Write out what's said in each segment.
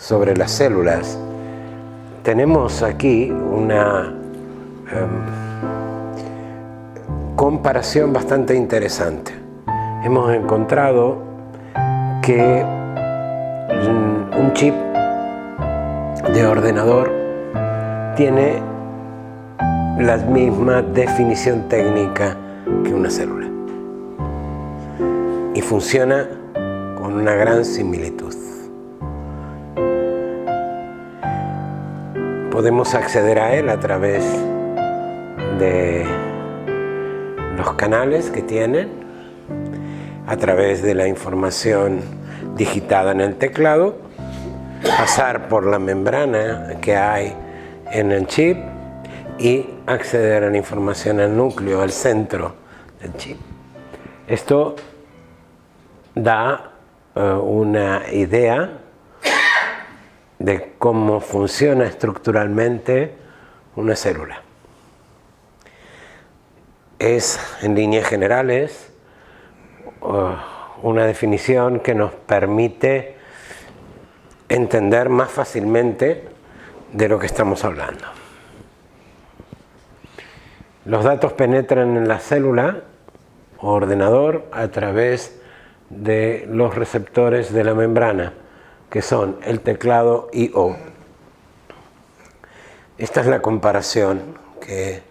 sobre las células, tenemos aquí una comparación bastante interesante. Hemos encontrado que un chip de ordenador tiene la misma definición técnica que una célula y funciona con una gran similitud. Podemos acceder a él a través de los canales que tienen, a través de la información digitada en el teclado, pasar por la membrana que hay en el chip y acceder a la información al núcleo, al centro del chip. Esto da una idea de cómo funciona estructuralmente una célula. Es, en líneas generales, una definición que nos permite entender más fácilmente de lo que estamos hablando. Los datos penetran en la célula o ordenador a través de los receptores de la membrana, que son el teclado I/O. Esta es la comparación que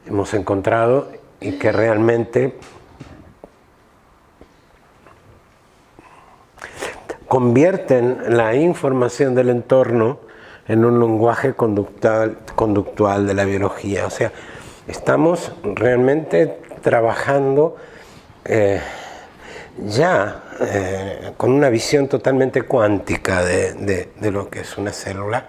hemos encontrado y que realmente convierten la información del entorno en un lenguaje conductual de la biología. O sea, estamos realmente trabajando con una visión totalmente cuántica de lo que es una célula,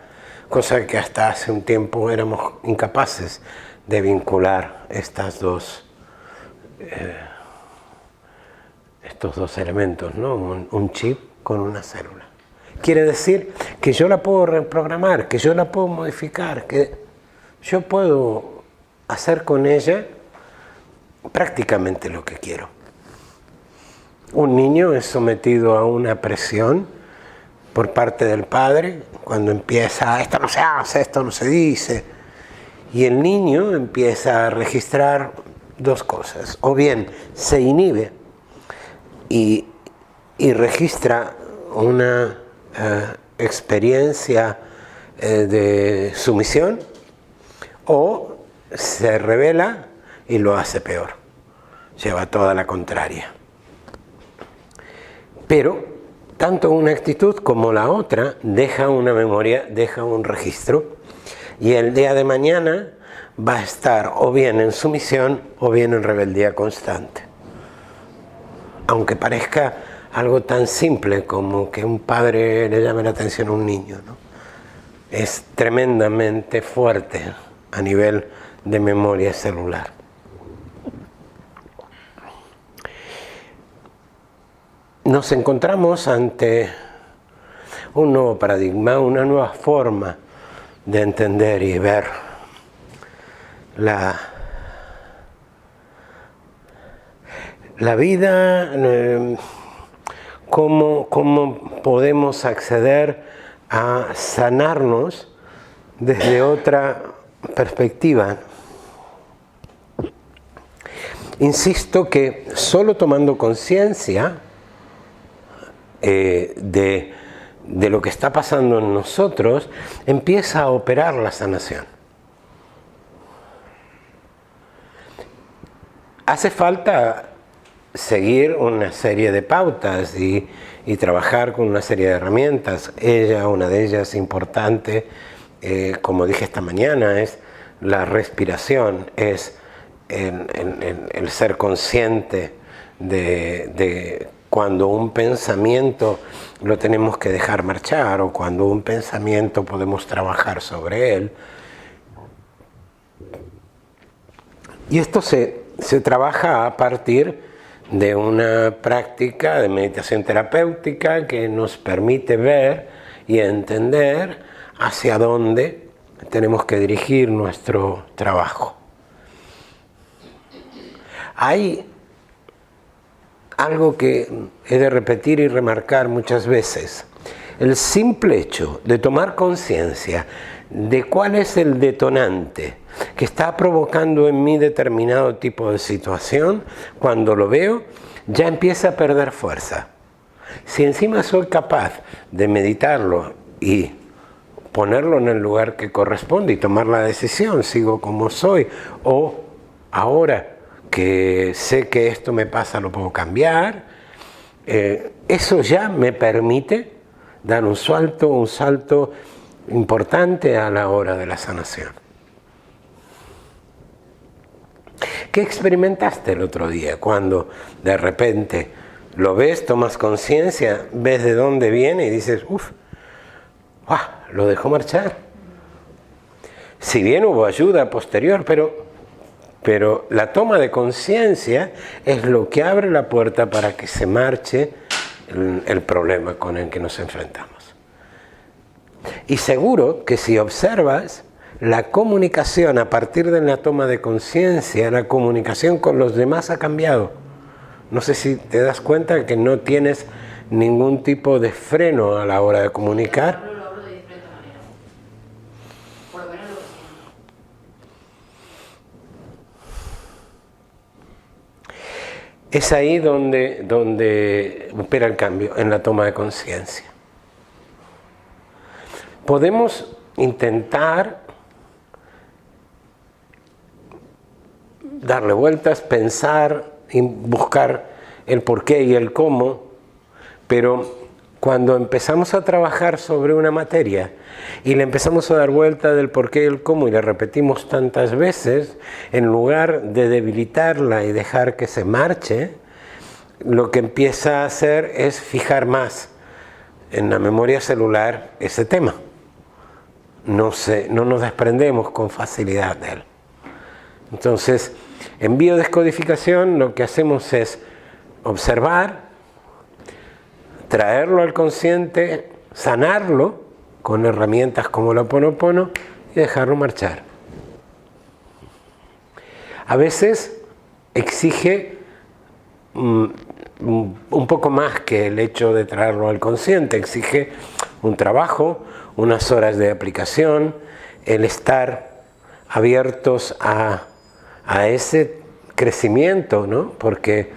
cosa que hasta hace un tiempo éramos incapaces de vincular estos dos elementos, ¿no? Un chip con una célula. Quiere decir que yo la puedo reprogramar, que yo la puedo modificar, que yo puedo hacer con ella prácticamente lo que quiero. Un niño es sometido a una presión por parte del padre cuando empieza, esto no se hace, esto no se dice, y el niño empieza a registrar dos cosas: o bien se inhibe y registra una experiencia de sumisión, o se rebela y lo hace peor, lleva toda la contraria. Pero tanto una actitud como la otra deja una memoria, deja un registro, y el día de mañana va a estar o bien en sumisión o bien en rebeldía constante. Aunque parezca algo tan simple como que un padre le llame la atención a un niño, ¿no? Es tremendamente fuerte a nivel de memoria celular. Nos encontramos ante un nuevo paradigma, una nueva forma de entender y ver la vida, cómo podemos acceder a sanarnos desde otra perspectiva. Insisto que solo tomando conciencia de lo que está pasando en nosotros, empieza a operar la sanación. Hace falta seguir una serie de pautas y trabajar con una serie de herramientas. Una de ellas importante, como dije esta mañana, es la respiración, es el ser consciente de cuando un pensamiento lo tenemos que dejar marchar, o cuando un pensamiento podemos trabajar sobre él. Y esto se trabaja a partir de una práctica de meditación terapéutica que nos permite ver y entender hacia dónde tenemos que dirigir nuestro trabajo. Hay algo que he de repetir y remarcar muchas veces. el simple hecho de tomar conciencia de cuál es el detonante que está provocando en mí determinado tipo de situación, cuando lo veo, ya empieza a perder fuerza. Si encima soy capaz de meditarlo y ponerlo en el lugar que corresponde y tomar la decisión, sigo como soy, o ahora que sé que esto me pasa lo puedo cambiar, eso ya me permite dar un salto importante a la hora de la sanación. ¿Qué experimentaste el otro día cuando de repente lo ves, tomas conciencia, ves de dónde viene y dices, uff, lo dejó marchar? Si bien hubo ayuda posterior, pero la toma de conciencia es lo que abre la puerta para que se marche el problema con el que nos enfrentamos. Y seguro que si observas, la comunicación a partir de la toma de conciencia, la comunicación con los demás ha cambiado. No sé si te das cuenta que no tienes ningún tipo de freno a la hora de comunicar. Lo hablo de diferente manera. Por lo menos lo que siento. Es ahí donde opera el cambio, en la toma de conciencia. Podemos intentar darle vueltas, pensar y buscar el porqué y el cómo, pero cuando empezamos a trabajar sobre una materia y le empezamos a dar vuelta del porqué y el cómo y le repetimos tantas veces, en lugar de debilitarla y dejar que se marche, lo que empieza a hacer es fijar más en la memoria celular ese tema. No nos desprendemos con facilidad de él. Entonces, en biodescodificación lo que hacemos es observar, traerlo al consciente, sanarlo con herramientas como el Ho'oponopono y dejarlo marchar. A veces exige un poco más que el hecho de traerlo al consciente, exige un trabajo, unas horas de aplicación, el estar abiertos a ese crecimiento, ¿no? Porque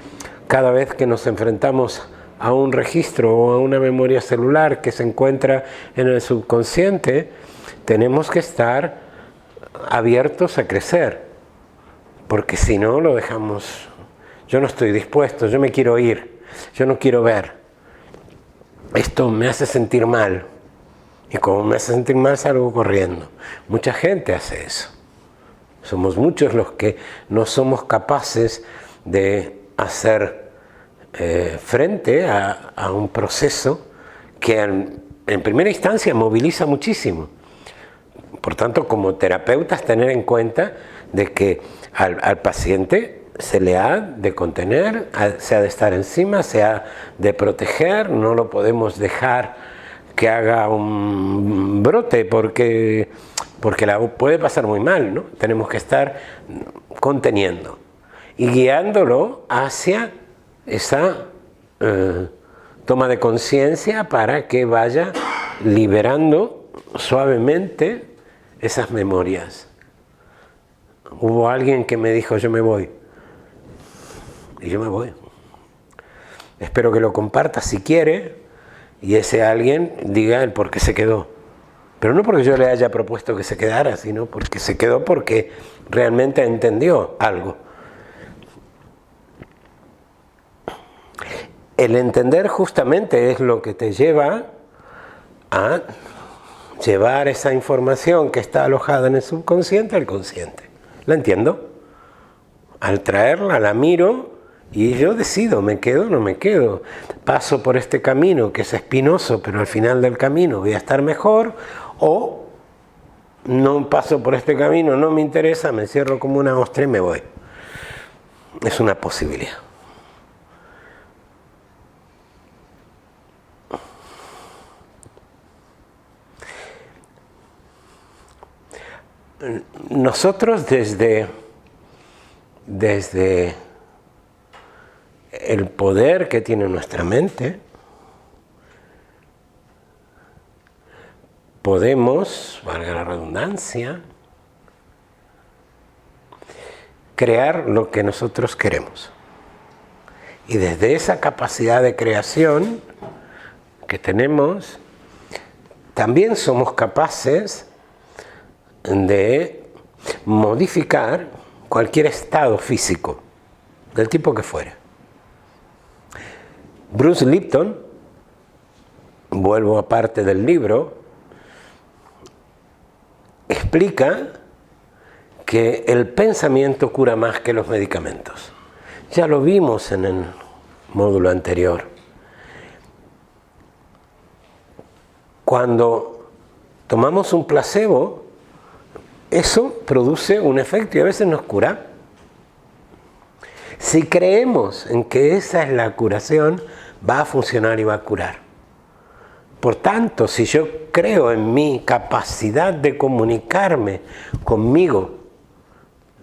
cada vez que nos enfrentamos a un registro o a una memoria celular que se encuentra en el subconsciente, tenemos que estar abiertos a crecer, porque si no lo dejamos. Yo no estoy dispuesto, yo me quiero ir, yo no quiero ver. Esto me hace sentir mal. Y como me hace sentir mal, salgo corriendo. Mucha gente hace eso. Somos muchos los que no somos capaces de hacer frente a un proceso que en primera instancia moviliza muchísimo. Por tanto, como terapeutas, tener en cuenta de que al paciente se le ha de contener, se ha de estar encima, se ha de proteger, no lo podemos dejar que haga un brote porque puede pasar muy mal, ¿no? Tenemos que estar conteniendo y guiándolo hacia esa toma de conciencia para que vaya liberando suavemente esas memorias. Hubo alguien que me dijo, yo me voy. Y yo me voy. Espero que lo comparta si quiere. Y ese alguien diga el por qué se quedó. Pero no porque yo le haya propuesto que se quedara, sino porque se quedó porque realmente entendió algo. El entender justamente es lo que te lleva a llevar esa información que está alojada en el subconsciente al consciente. ¿La entiendo? Al traerla, la miro y yo decido, ¿me quedo o no me quedo? Paso por este camino que es espinoso, pero al final del camino voy a estar mejor, o no paso por este camino, no me interesa, me encierro como una ostra y me voy. Es una posibilidad. Nosotros desde el poder que tiene nuestra mente, podemos, valga la redundancia, crear lo que nosotros queremos. Y desde esa capacidad de creación que tenemos, también somos capaces de modificar cualquier estado físico, del tipo que fuera. Bruce Lipton, vuelvo a parte del libro, explica que el pensamiento cura más que los medicamentos. Ya lo vimos en el módulo anterior. Cuando tomamos un placebo, eso produce un efecto y a veces nos cura. Si creemos en que esa es la curación, va a funcionar y va a curar. Por tanto, si yo creo en mi capacidad de comunicarme conmigo,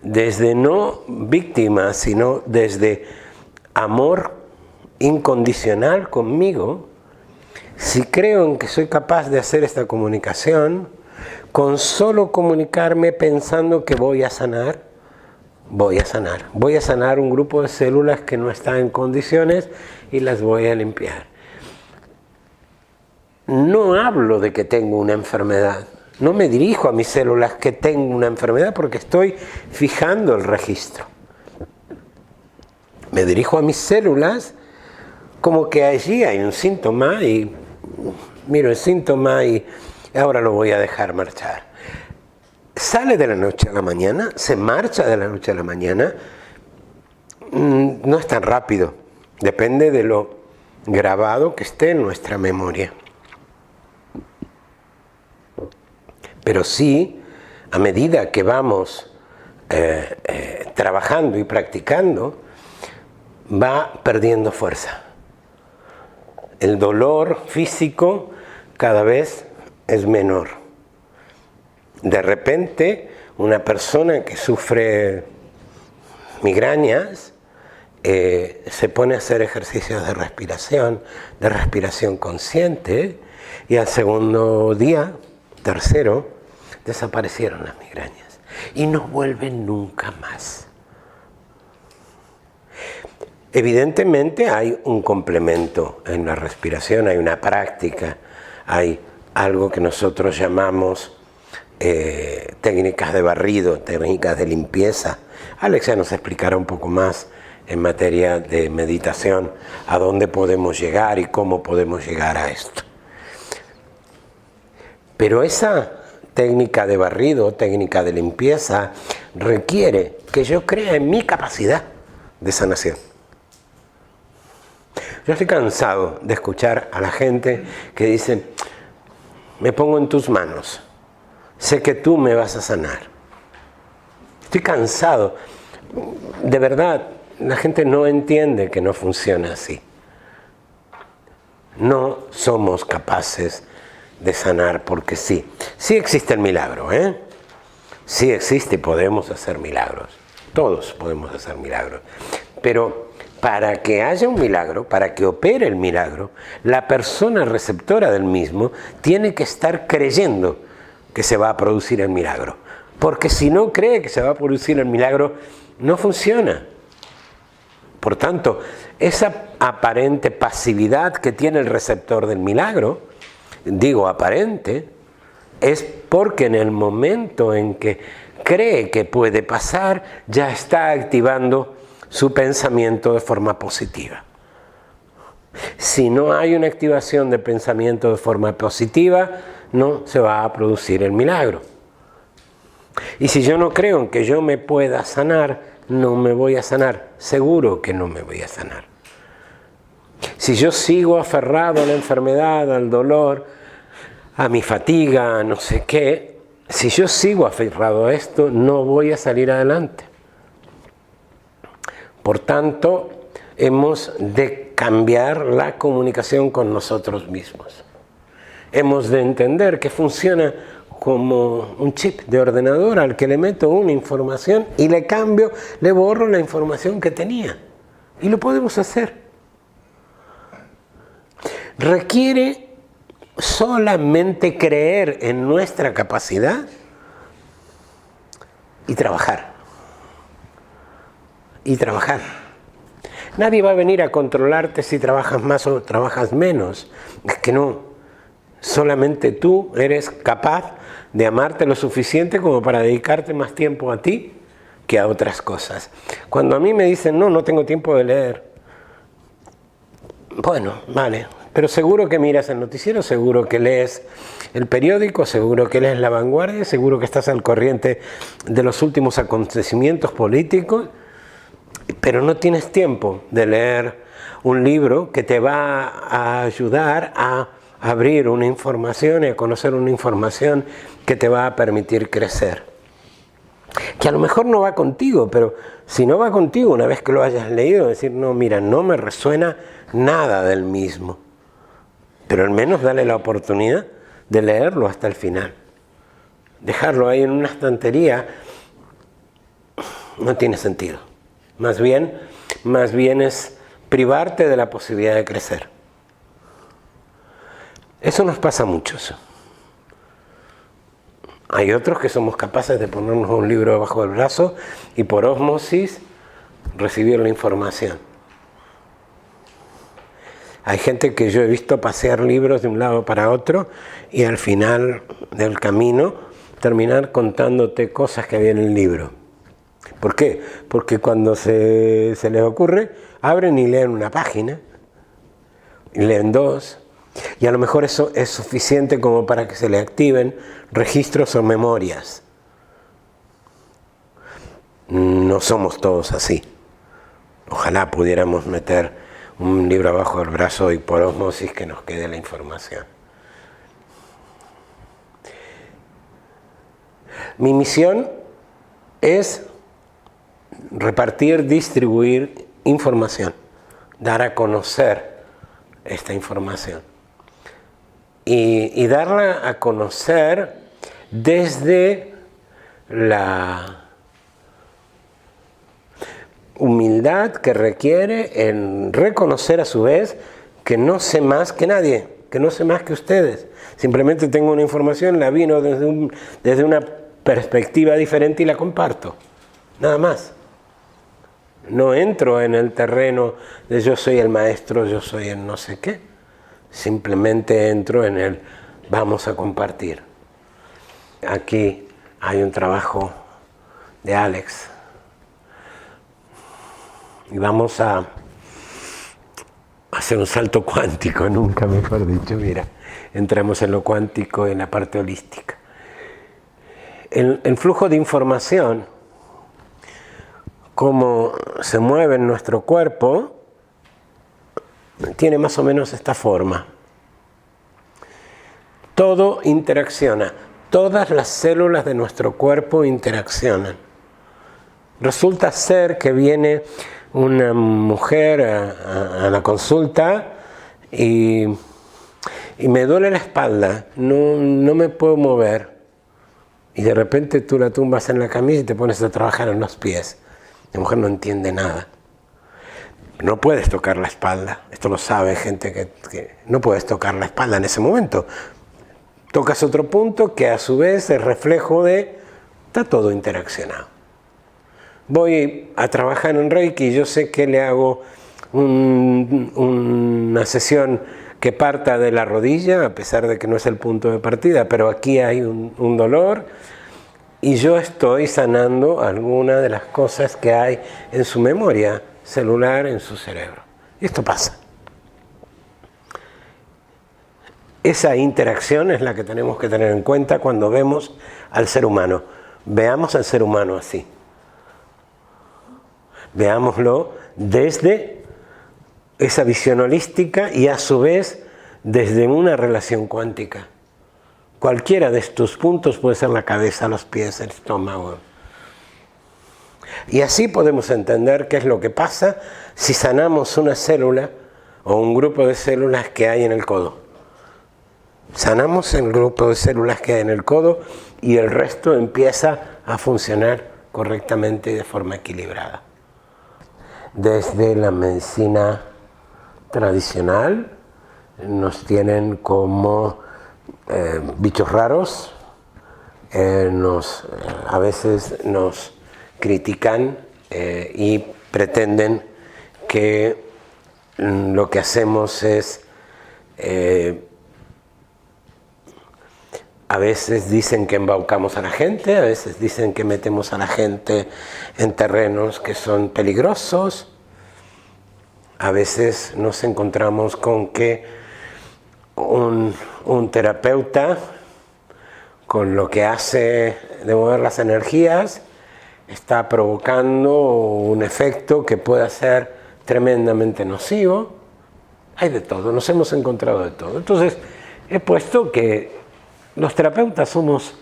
desde no víctima, sino desde amor incondicional conmigo, si creo en que soy capaz de hacer esta comunicación, con solo comunicarme pensando que voy a sanar, voy a sanar. Voy a sanar un grupo de células que no están en condiciones y las voy a limpiar. No hablo de que tengo una enfermedad. No me dirijo a mis células que tengo una enfermedad porque estoy fijando el registro. Me dirijo a mis células como que allí hay un síntoma y miro el síntoma y ahora lo voy a dejar marchar. Sale de la noche a la mañana, se marcha de la noche a la mañana, no es tan rápido, depende de lo grabado que esté en nuestra memoria. Pero sí, a medida que vamos trabajando y practicando, va perdiendo fuerza. El dolor físico cada vez es menor. De repente, una persona que sufre migrañas se pone a hacer ejercicios de respiración consciente, y al segundo día, tercero, desaparecieron las migrañas y no vuelven nunca más. Evidentemente hay un complemento en la respiración, hay una práctica, hay algo que nosotros llamamos técnicas de barrido, técnicas de limpieza. Alex ya nos explicará un poco más en materia de meditación a dónde podemos llegar y cómo podemos llegar a esto. Pero esa técnica de barrido, técnica de limpieza, requiere que yo crea en mi capacidad de sanación. Yo estoy cansado de escuchar a la gente que dice, me pongo en tus manos, sé que tú me vas a sanar. Estoy cansado. De verdad, la gente no entiende que no funciona así. No somos capaces de sanar porque sí. Sí existe el milagro, ¿eh? Sí existe y podemos hacer milagros. Todos podemos hacer milagros. Pero para que haya un milagro, para que opere el milagro, la persona receptora del mismo tiene que estar creyendo que se va a producir el milagro. Porque si no cree que se va a producir el milagro, no funciona. Por tanto, esa aparente pasividad que tiene el receptor del milagro, digo aparente, es porque en el momento en que cree que puede pasar, ya está activando su pensamiento de forma positiva. Si no hay una activación de pensamiento de forma positiva, no se va a producir el milagro. Y si yo no creo en que yo me pueda sanar, no me voy a sanar. Seguro que no me voy a sanar. Si yo sigo aferrado a la enfermedad, al dolor, a mi fatiga, a no sé qué, si yo sigo aferrado a esto, no voy a salir adelante. Por tanto, hemos de cambiar la comunicación con nosotros mismos. Hemos de entender que funciona como un chip de ordenador al que le meto una información y le cambio, le borro la información que tenía. Y lo podemos hacer. Requiere solamente creer en nuestra capacidad y trabajar. Y trabajar. Nadie va a venir a controlarte si trabajas más o trabajas menos. Es que no. Solamente tú eres capaz de amarte lo suficiente como para dedicarte más tiempo a ti que a otras cosas. Cuando a mí me dicen, no tengo tiempo de leer. Bueno, vale. Pero seguro que miras el noticiero, seguro que lees el periódico, seguro que lees La Vanguardia, seguro que estás al corriente de los últimos acontecimientos políticos, pero no tienes tiempo de leer un libro que te va a ayudar a abrir una información y a conocer una información que te va a permitir crecer. Que a lo mejor no va contigo, pero si no va contigo una vez que lo hayas leído, decir, no, mira, no me resuena nada del mismo. Pero al menos dale la oportunidad de leerlo hasta el final. Dejarlo ahí en una estantería no tiene sentido. Más bien es privarte de la posibilidad de crecer. Eso nos pasa a muchos. Hay otros que somos capaces de ponernos un libro debajo del brazo y por ósmosis recibir la información. Hay gente que yo he visto pasear libros de un lado para otro y al final del camino terminar contándote cosas que había en el libro. ¿Por qué? Porque cuando se les ocurre, abren y leen una página, y leen dos, y a lo mejor eso es suficiente como para que se le activen registros o memorias. No somos todos así. Ojalá pudiéramos meter un libro abajo del brazo y por ósmosis que nos quede la información. Mi misión es repartir, distribuir información, dar a conocer esta información y darla a conocer desde la humildad que requiere en reconocer a su vez que no sé más que nadie, que no sé más que ustedes. Simplemente tengo una información, la vino desde una perspectiva diferente y la comparto. Nada más. No entro en el terreno de yo soy el maestro, yo soy el no sé qué. Simplemente entro en el vamos a compartir. Aquí hay un trabajo de Alex. Y vamos a hacer un salto cuántico, nunca mejor dicho, mira. Entramos en lo cuántico y en la parte holística. El flujo de información, cómo se mueve en nuestro cuerpo, tiene más o menos esta forma. Todo interacciona, todas las células de nuestro cuerpo interaccionan. Resulta ser que viene una mujer a la consulta y me duele la espalda, no me puedo mover. Y de repente tú la tumbas en la camilla y te pones a trabajar en los pies. La mujer no entiende nada. No puedes tocar la espalda. Esto lo sabe gente que no puedes tocar la espalda en ese momento. Tocas otro punto que a su vez es reflejo de... Está todo interaccionado. Voy a trabajar en Reiki y yo sé que le hago una sesión que parta de la rodilla, a pesar de que no es el punto de partida, pero aquí hay un dolor y yo estoy sanando alguna de las cosas que hay en su memoria celular, en su cerebro. Y esto pasa. Esa interacción es la que tenemos que tener en cuenta cuando vemos al ser humano. Veamos al ser humano así. Veámoslo desde esa visión holística y a su vez desde una relación cuántica. Cualquiera de estos puntos puede ser la cabeza, los pies, el estómago. Y así podemos entender qué es lo que pasa si sanamos una célula o un grupo de células que hay en el codo. Sanamos el grupo de células que hay en el codo y el resto empieza a funcionar correctamente y de forma equilibrada. Desde la medicina tradicional nos tienen como bichos raros, a veces nos critican y pretenden que lo que hacemos es, a veces dicen que embaucamos a la gente, a veces dicen que metemos a la gente en terrenos que son peligrosos, a veces nos encontramos con que un terapeuta, con lo que hace de mover las energías, está provocando un efecto que pueda ser tremendamente nocivo. Hay de todo, nos hemos encontrado de todo. Entonces, he puesto que los terapeutas somos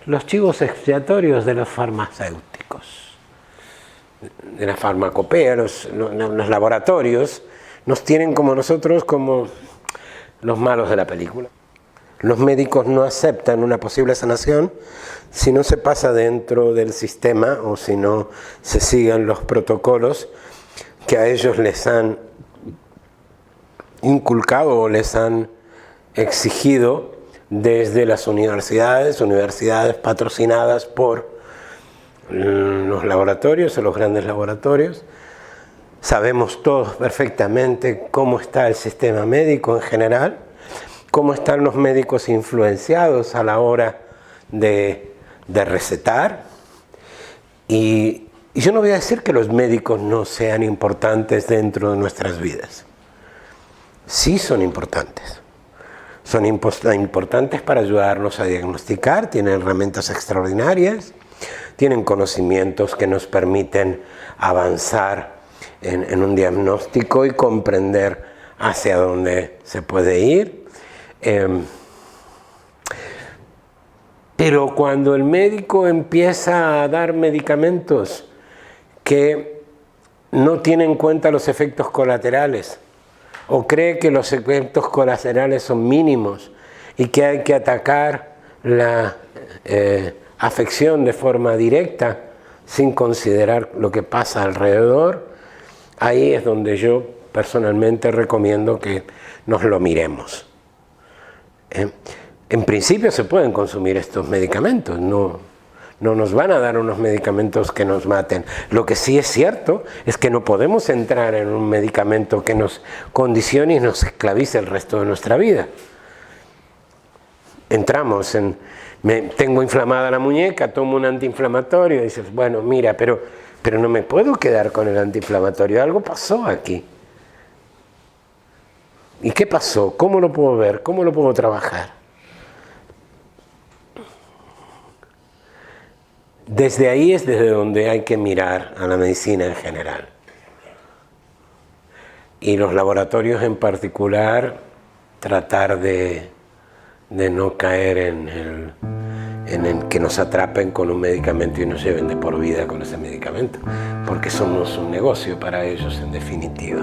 los chivos expiatorios de los farmacéuticos, de la farmacopea. Los laboratorios nos tienen como nosotros, como los malos de la película. Los médicos no aceptan una posible sanación si no se pasa dentro del sistema o si no se siguen los protocolos que a ellos les han inculcado o les han exigido desde las universidades patrocinadas por los laboratorios o los grandes laboratorios. Sabemos todos perfectamente cómo está el sistema médico en general, cómo están los médicos influenciados a la hora de recetar. Y yo no voy a decir que los médicos no sean importantes dentro de nuestras vidas. Sí son importantes. Son importantes para ayudarnos a diagnosticar, tienen herramientas extraordinarias, tienen conocimientos que nos permiten avanzar en un diagnóstico y comprender hacia dónde se puede ir. Pero cuando el médico empieza a dar medicamentos que no tienen en cuenta los efectos colaterales, o cree que los efectos colaterales son mínimos y que hay que atacar la afección de forma directa sin considerar lo que pasa alrededor, ahí es donde yo personalmente recomiendo que nos lo miremos. En principio se pueden consumir estos medicamentos, no nos van a dar unos medicamentos que nos maten. Lo que sí es cierto es que no podemos entrar en un medicamento que nos condicione y nos esclavice el resto de nuestra vida. Entramos en, tengo inflamada la muñeca, tomo un antiinflamatorio y dices, bueno, mira, pero no me puedo quedar con el antiinflamatorio, algo pasó aquí. ¿Y qué pasó? ¿Cómo lo puedo ver? ¿Cómo lo puedo trabajar? Desde ahí es desde donde hay que mirar a la medicina en general. Y los laboratorios en particular, tratar de no caer en el que nos atrapen con un medicamento y nos lleven de por vida con ese medicamento, porque somos un negocio para ellos en definitiva.